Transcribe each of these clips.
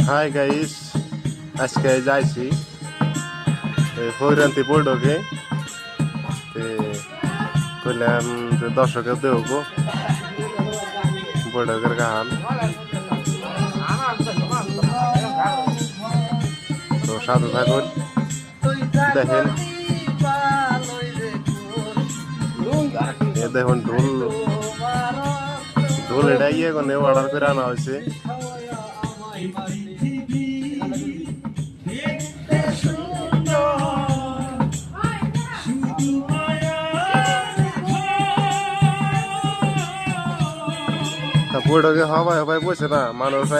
Hi guys, আজকে যাইছি ফৈরান্তি বৈঠকে কইলাম যে দর্শকের দেবো বৈঠকের গান। তো সাথে থাকুন, দেখেন দেখুন ঢোল ঢোল এটাই এখানে অর্ডার করে আনা হয়েছে। বৈঠকে হবাই হবাই বসে না মানুষ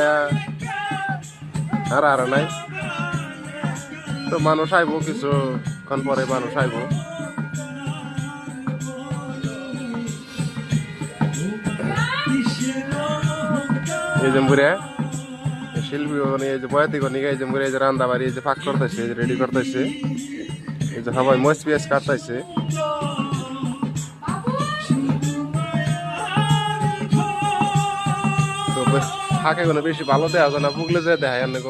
আর নাই, তো মানুষ আইব কিছুক্ষণ পরে মানুষ আইব। এই যে বুড়ে শিল্পী এই যে বয়াতি কনি এই যে বুড়ে এই যে রান্না বাড়ি এই যে ফাঁক করতেছে, এই যে রেডি করতেছে, এই যে সবাই মস পিয়াজ কাটতেছে। তো ফাঁকে কোনো বেশি ভালো দেওয়া যায় না, পুগলে যে দেখায় অনেক।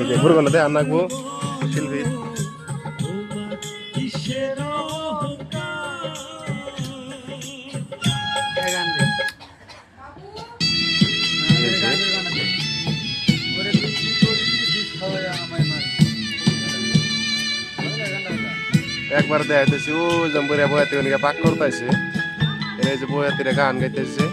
এই যে ঘুরগুলো দেওয়া নাকবো শিল্পী। একবার দেখাইতেছি ও জম্বুরিয়া বয়াতি পাক করতেছে, এই যে বয়াতিরা গান গাইতেছে।